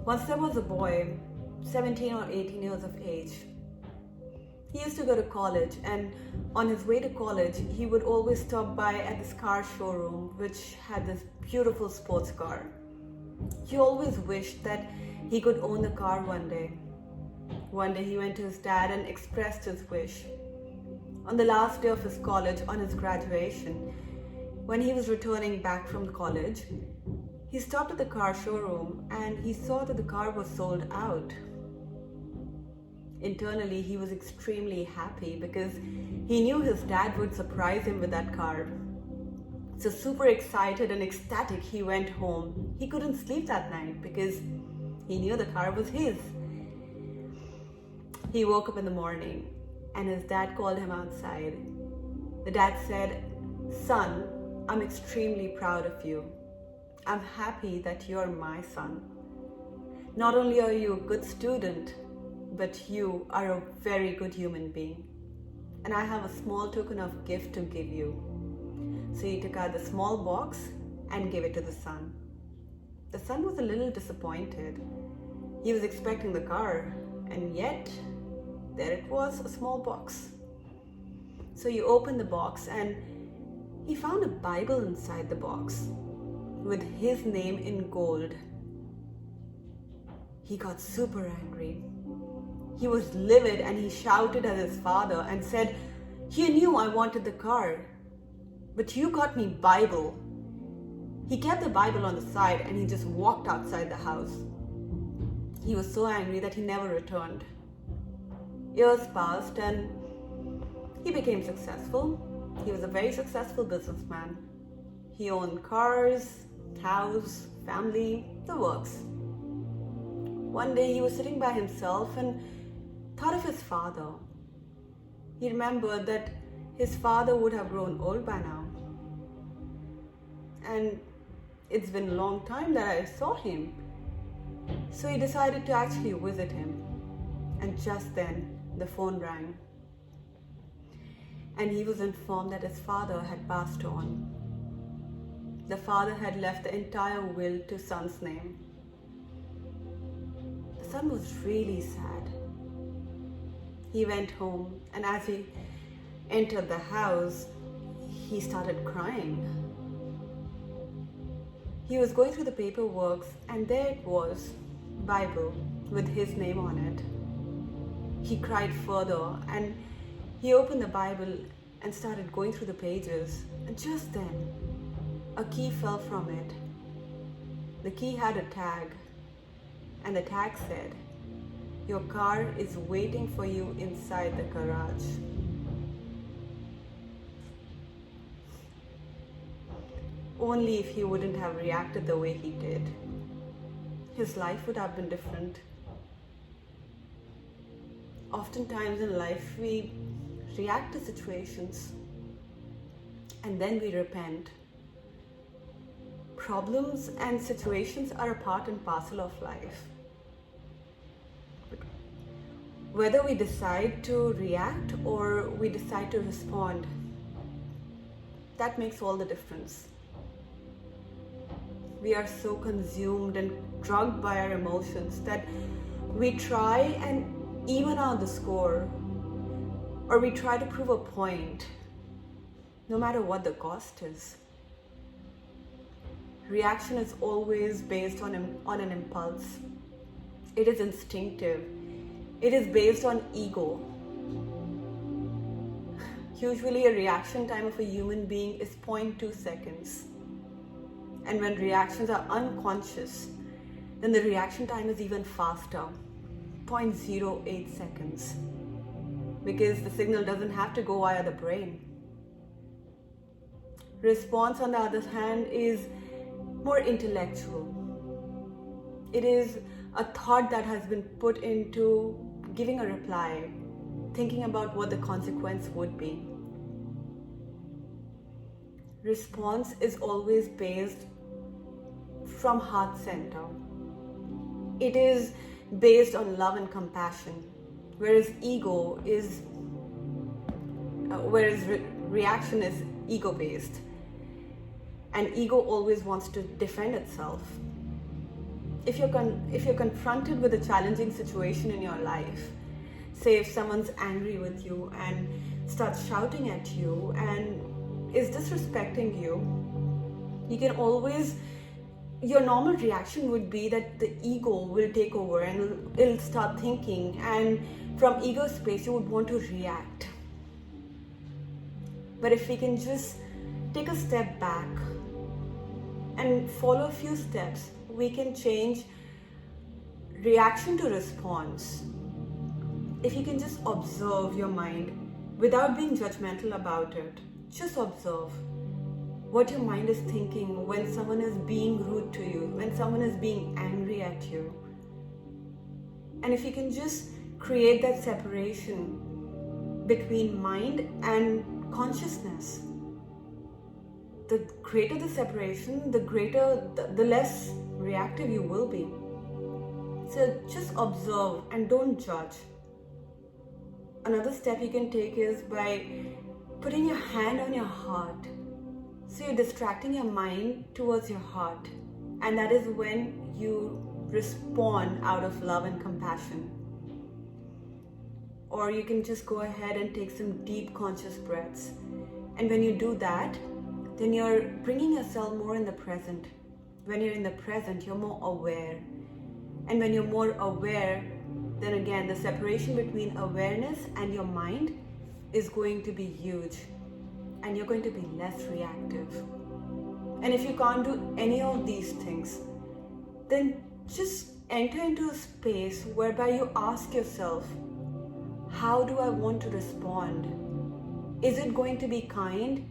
Once there was a boy, 17 or 18 years of age. He used to go to college, and on his way to college, he would always stop by at this car showroom, which had this beautiful sports car. He always wished that he could own the car one day. One day he went to his dad and expressed his wish. On the last day of his college, on his graduation, when he was returning back from college, he stopped at the car showroom and he saw that the car was sold out. Internally, he was extremely happy because he knew his dad would surprise him with that car. So super excited and ecstatic, he went home. He couldn't sleep that night because he knew the car was his. He woke up in the morning and his dad called him outside. The dad said, "Son, I'm extremely proud of you. I'm happy that you're my son. Not only are you a good student, but you are a very good human being. And I have a small token of gift to give you." So he took out the small box and gave it to the son. The son was a little disappointed. He was expecting the car, and yet there it was, a small box. So he opened the box and he found a Bible inside the box with his name in gold. He got super angry. He was livid and he shouted at his father and said, "You knew I wanted the car, but you got me Bible." He kept the Bible on the side and he just walked outside the house. He was so angry that he never returned. Years passed and he became successful. He was a very successful businessman. He owned cars, house, family, the works. One day he was sitting by himself and thought of his father. He remembered that his father would have grown old by now. And it's been a long time that I saw him. So he decided to actually visit him. And just then, the phone rang. And he was informed that his father had passed on. The father had left the entire will to son's name. The son was really sad. He went home, and as he entered the house, he started crying. He was going through the paperwork, and there it was, Bible with his name on it. He cried further, and he opened the Bible and started going through the pages, and just then, a key fell from it. The key had a tag, and the tag said, "Your car is waiting for you inside the garage." Only if he wouldn't have reacted the way he did, his life would have been different. Oftentimes in life, we react to situations and then we repent. Problems and situations are a part and parcel of life. But whether we decide to react or we decide to respond, that makes all the difference. We are so consumed and drugged by our emotions that we try and even out the score, or we try to prove a point, no matter what the cost is. Reaction is always based on an impulse. It is instinctive. It is based on ego. Usually a reaction time of a human being is 0.2 seconds. And when reactions are unconscious, then the reaction time is even faster, 0.08 seconds. Because the signal doesn't have to go via the brain. Response, on the other hand, is more intellectual. It is a thought that has been put into giving a reply, thinking about what the consequence would be. Response is always based from heart center. It is based on love and compassion, whereas reaction is ego-based. And ego always wants to defend itself. if you're confronted with a challenging situation in your life, say if someone's angry with you and starts shouting at you and is disrespecting you, you can always, your normal reaction would be that the ego will take over and it'll start thinking, and from ego space you would want to react. But if we can just take a step back and follow a few steps, we can change reaction to response. If you can just observe your mind without being judgmental about it, just observe what your mind is thinking when someone is being rude to you, when someone is being angry at you. And if you can just create that separation between mind and consciousness, the greater the separation, the less reactive you will be. So just observe and don't judge. Another step you can take is by putting your hand on your heart. So you're distracting your mind towards your heart, and that is when you respond out of love and compassion. Or you can just go ahead and take some deep conscious breaths. And when you do that, then you're bringing yourself more in the present. When you're in the present, you're more aware. And when you're more aware, then again, the separation between awareness and your mind is going to be huge. And you're going to be less reactive. And if you can't do any of these things, then just enter into a space whereby you ask yourself, how do I want to respond? Is it going to be kind?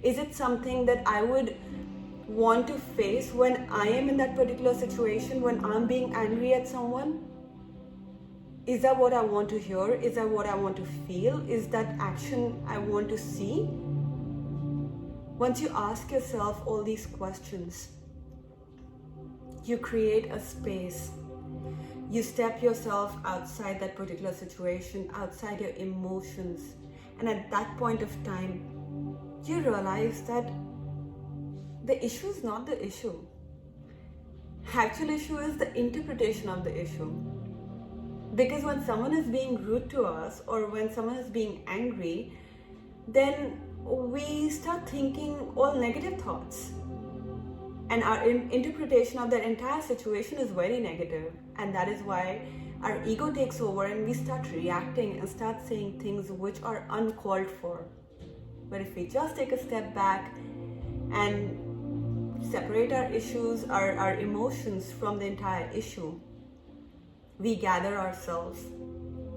Is it something that I would want to face when I am in that particular situation, when I'm being angry at someone? Is that what I want to hear? Is that what I want to feel? Is that action I want to see? Once you ask yourself all these questions, you create a space. You step yourself outside that particular situation, outside your emotions. And at that point of time, you realize that the issue is not the issue. Actual issue is the interpretation of the issue. Because when someone is being rude to us or when someone is being angry, then we start thinking all negative thoughts. And our interpretation of that entire situation is very negative. And that is why our ego takes over and we start reacting and start saying things which are uncalled for. But if we just take a step back and separate our issues, our emotions from the entire issue, we gather ourselves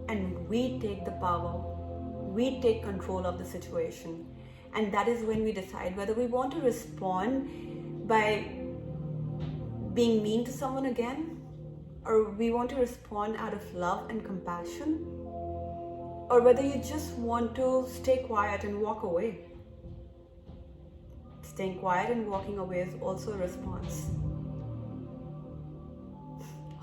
and we take the power. We take control of the situation. And that is when we decide whether we want to respond by being mean to someone again, or we want to respond out of love and compassion, or whether you just want to stay quiet and walk away. Staying quiet and walking away is also a response.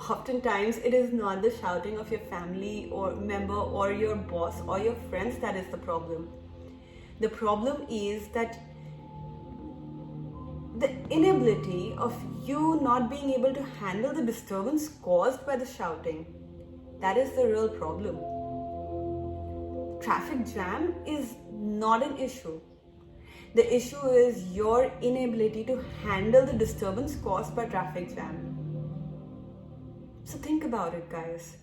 Oftentimes, it is not the shouting of your family or member or your boss or your friends that is the problem. The problem is that the inability of you not being able to handle the disturbance caused by the shouting. That is the real problem. Traffic jam is not an issue. The issue is your inability to handle the disturbance caused by traffic jam. So think about it, guys.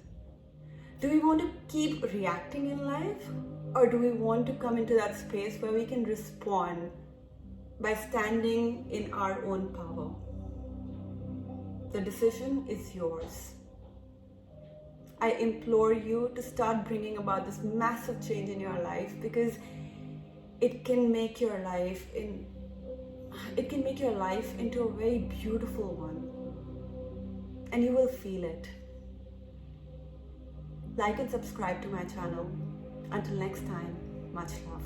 Do we want to keep reacting in life, or do we want to come into that space where we can respond by standing in our own power? The decision is yours. I implore you to start bringing about this massive change in your life, because it can make your life into a very beautiful one. And you will feel it. Like and subscribe to my channel. Until next time, much love.